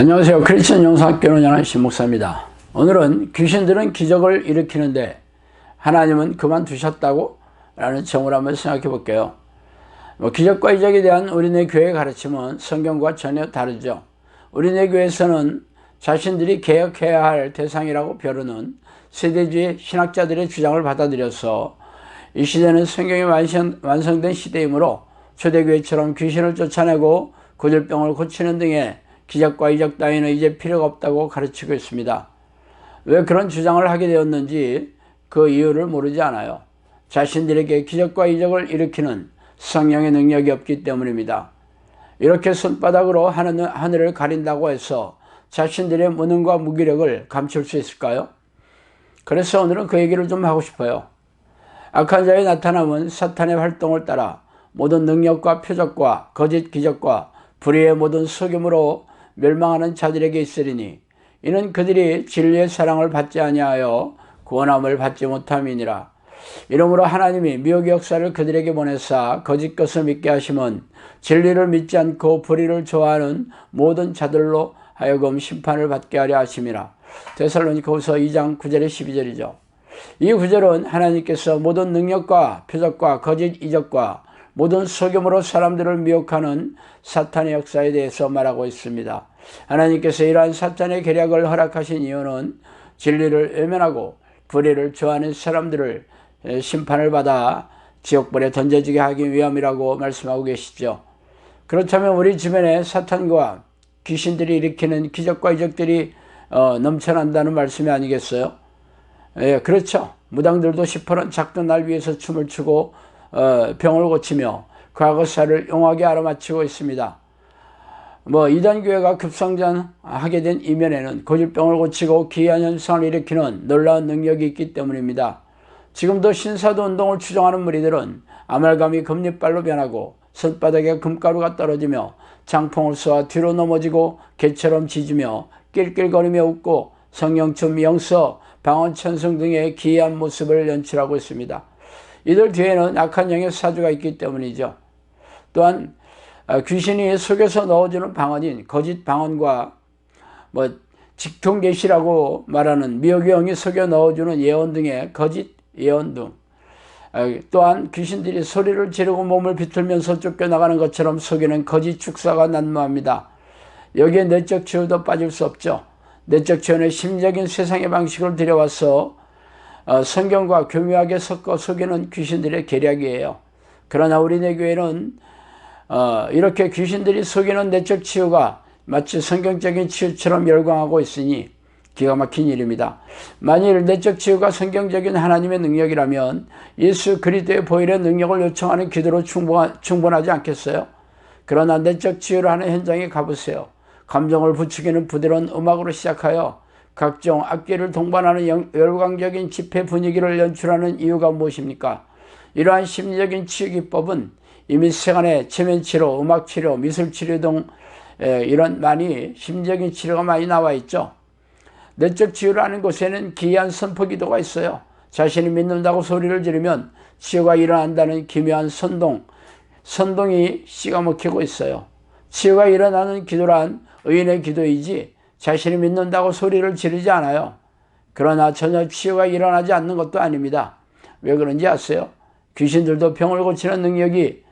안녕하세요. 크리스천 영성학교로 연한 신목사입니다. 오늘은 귀신들은 기적을 일으키는데 하나님은 그만두셨다고? 라는 제목을 한번 생각해 볼게요. 기적과 이적에 대한 우리네 교회의 가르침은 성경과 전혀 다르죠. 우리네 교회에서는 자신들이 개혁해야 할 대상이라고 벼르는 세대주의 신학자들의 주장을 받아들여서 이 시대는 성경이 완성된 시대이므로 초대교회처럼 귀신을 쫓아내고 고질병을 고치는 등의 기적과 이적 따위는 이제 필요가 없다고 가르치고 있습니다. 왜 그런 주장을 하게 되었는지 그 이유를 모르지 않아요. 자신들에게 기적과 이적을 일으키는 성령의 능력이 없기 때문입니다. 이렇게 손바닥으로 하늘을 가린다고 해서 자신들의 무능과 무기력을 감출 수 있을까요? 그래서 오늘은 그 얘기를 좀 하고 싶어요. 악한 자의 나타남은 사탄의 활동을 따라 모든 능력과 표적과 거짓 기적과 불의의 모든 속임으로 멸망하는 자들에게 있으리니 이는 그들이 진리의 사랑을 받지 아니하여 구원함을 받지 못함이니라. 이러므로 하나님이 미혹의 역사를 그들에게 보내사 거짓 것을 믿게 하심은 진리를 믿지 않고 불의를 좋아하는 모든 자들로 하여금 심판을 받게 하려 하심이라. 데살로니가후서 2장 9절에 12절이죠. 이 구절은 하나님께서 모든 능력과 표적과 거짓 이적과 모든 속임으로 사람들을 미혹하는 사탄의 역사에 대해서 말하고 있습니다. 하나님께서 이러한 사탄의 계략을 허락하신 이유는 진리를 외면하고 불의를 좋아하는 사람들을 심판을 받아 지옥불에 던져지게 하기 위함이라고 말씀하고 계시죠. 그렇다면 우리 주변에 사탄과 귀신들이 일으키는 기적과 이적들이 넘쳐난다는 말씀이 아니겠어요? 예, 그렇죠. 무당들도 시퍼런 작던 날 위에서 춤을 추고 병을 고치며 과거사를 용하게 알아맞히고 있습니다. 이단 교회가 급성장하게 된 이면에는 고질병을 고치고 기이한 현상을 일으키는 놀라운 능력이 있기 때문입니다. 지금도 신사도 운동을 추종하는 무리들은 아말감이 금리발로 변하고 손바닥에 금가루가 떨어지며 장풍을 쏘아 뒤로 넘어지고 개처럼 짖으며 낄낄거리며 웃고 성령춤, 영서, 방언천성 등의 기이한 모습을 연출하고 있습니다. 이들 뒤에는 악한 영의 사주가 있기 때문이죠. 또한 귀신이 속여서 넣어주는 방언인 거짓 방언과 직통계시라고 말하는 미혹의 영이 속여 넣어주는 예언 등의 거짓 예언 등, 또한 귀신들이 소리를 지르고 몸을 비틀면서 쫓겨나가는 것처럼 속이는 거짓 축사가 난무합니다. 여기에 내적 치유도 빠질 수 없죠. 내적 치유는 심적인 세상의 방식을 들여와서 성경과 교묘하게 섞어 속이는 귀신들의 계략이에요. 그러나 우리네 교회는 이렇게 귀신들이 속이는 내적 치유가 마치 성경적인 치유처럼 열광하고 있으니 기가 막힌 일입니다. 만일 내적 치유가 성경적인 하나님의 능력이라면 예수 그리스도의 보혈의 능력을 요청하는 기도로 충분하지 않겠어요? 그러나 내적 치유를 하는 현장에 가보세요. 감정을 부추기는 부드러운 음악으로 시작하여 각종 악기를 동반하는 열광적인 집회 분위기를 연출하는 이유가 무엇입니까? 이러한 심리적인 치유 기법은 이미 세간에 체면치료, 음악치료, 미술치료 등 이런 심리적인 치료가 많이 나와 있죠. 내적 치유를 하는 곳에는 기이한 선포기도가 있어요. 자신이 믿는다고 소리를 지르면 치유가 일어난다는 기묘한 선동이 씨가 먹히고 있어요. 치유가 일어나는 기도란 의인의 기도이지 자신이 믿는다고 소리를 지르지 않아요. 그러나 전혀 치유가 일어나지 않는 것도 아닙니다. 왜 그런지 아세요? 귀신들도 병을 고치는 능력이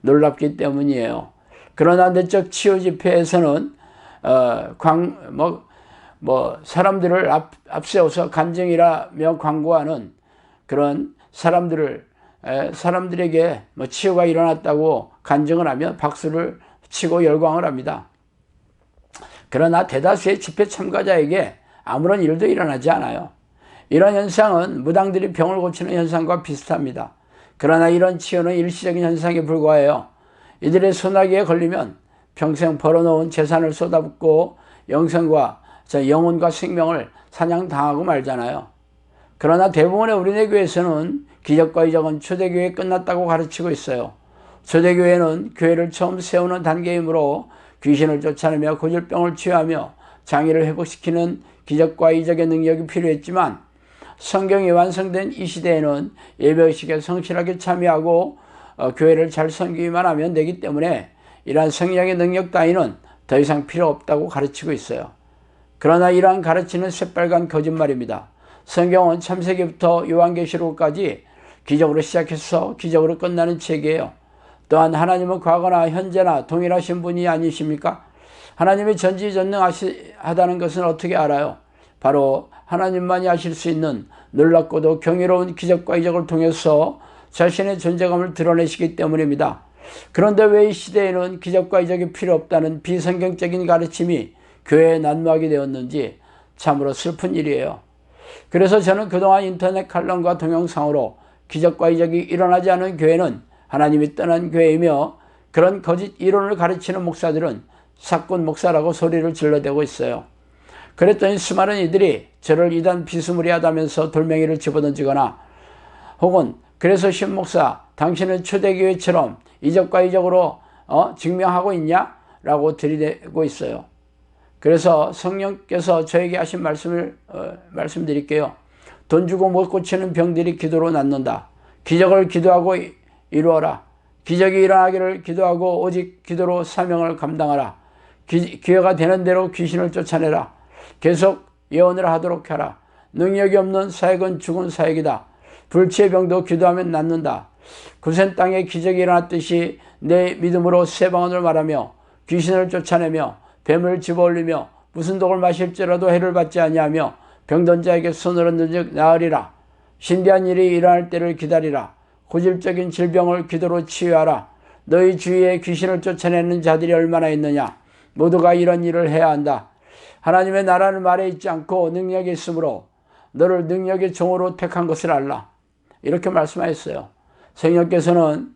놀랍기 때문이에요. 그러나 내적 치유 집회에서는 사람들을 앞세워서 간증이라며 광고하는 그런 사람들에게 치유가 일어났다고 간증을 하며 박수를 치고 열광을 합니다. 그러나 대다수의 집회 참가자에게 아무런 일도 일어나지 않아요. 이런 현상은 무당들이 병을 고치는 현상과 비슷합니다. 그러나 이런 치유는 일시적인 현상에 불과해요. 이들의 소나기에 걸리면 평생 벌어놓은 재산을 쏟아붓고 영혼과 생명을 사냥당하고 말잖아요. 그러나 대부분의 우리네 교회에서는 기적과 이적은 초대교회에 끝났다고 가르치고 있어요. 초대교회는 교회를 처음 세우는 단계이므로 귀신을 쫓아내며 고질병을 치유하며 장애를 회복시키는 기적과 이적의 능력이 필요했지만 성경이 완성된 이 시대에는 예배의식에 성실하게 참여하고 교회를 잘 섬기기만 하면 되기 때문에 이러한 성령의 능력 따위는 더 이상 필요 없다고 가르치고 있어요. 그러나 이러한 가르치는 새빨간 거짓말입니다. 성경은 창세기부터 요한계시록까지 기적으로 시작해서 기적으로 끝나는 책이에요. 또한 하나님은 과거나 현재나 동일하신 분이 아니십니까? 하나님이 전지전능하다는 것은 어떻게 알아요? 바로 하나님만이 하실 수 있는 놀랍고도 경이로운 기적과 이적을 통해서 자신의 존재감을 드러내시기 때문입니다. 그런데 왜 이 시대에는 기적과 이적이 필요 없다는 비성경적인 가르침이 교회에 난무하게 되었는지 참으로 슬픈 일이에요. 그래서 저는 그동안 인터넷 칼럼과 동영상으로 기적과 이적이 일어나지 않은 교회는 하나님이 떠난 교회이며, 그런 거짓 이론을 가르치는 목사들은 사꾼 목사라고 소리를 질러대고 있어요. 그랬더니 수많은 이들이 저를 이단 비스무리하다면서 돌멩이를 집어던지거나, 혹은 그래서 신 목사, 당신은 초대교회처럼 이적과 이적으로 증명하고 있냐? 라고 들이대고 있어요. 그래서 성령께서 저에게 하신 말씀을 말씀드릴게요. 돈 주고 못 고치는 병들이 기도로 낫는다. 기적을 기도하고 이루어라. 기적이 일어나기를 기도하고 오직 기도로 사명을 감당하라. 기회가 되는 대로 귀신을 쫓아내라. 계속 예언을 하도록 하라. 능력이 없는 사역은 죽은 사역이다. 불치의 병도 기도하면 낫는다. 구센 땅에 기적이 일어났듯이 내 믿음으로 새 방언을 말하며 귀신을 쫓아내며 뱀을 집어올리며 무슨 독을 마실지라도 해를 받지 아니하며 병든 자에게 손을 얹은즉 나으리라. 신비한 일이 일어날 때를 기다리라. 고질적인 질병을 기도로 치유하라. 너희 주위에 귀신을 쫓아내는 자들이 얼마나 있느냐. 모두가 이런 일을 해야 한다. 하나님의 나라는 말에 있지 않고 능력이 있으므로 너를 능력의 종으로 택한 것을 알라. 이렇게 말씀하셨어요. 성령께서는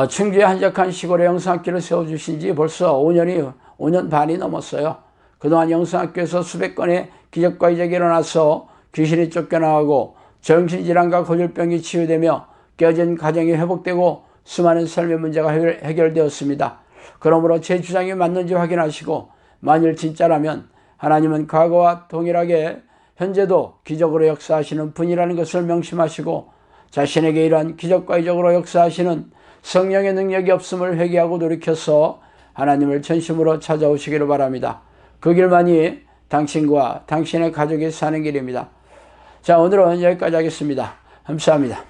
충주의 한적한 시골에 영성학교를 세워주신 지 벌써 5년 반이 넘었어요. 그동안 영성학교에서 수백 건의 기적과 이적이 일어나서 귀신이 쫓겨나가고 정신질환과 고질병이 치유되며 깨어진 가정이 회복되고 수많은 삶의 문제가 해결되었습니다. 그러므로 제 주장이 맞는지 확인하시고, 만일 진짜라면 하나님은 과거와 동일하게 현재도 기적으로 역사하시는 분이라는 것을 명심하시고, 자신에게 이러한 기적과 이적으로 역사하시는 성령의 능력이 없음을 회개하고 돌이켜서 하나님을 전심으로 찾아오시기를 바랍니다. 그 길만이 당신과 당신의 가족이 사는 길입니다. 자, 오늘은 여기까지 하겠습니다. 감사합니다.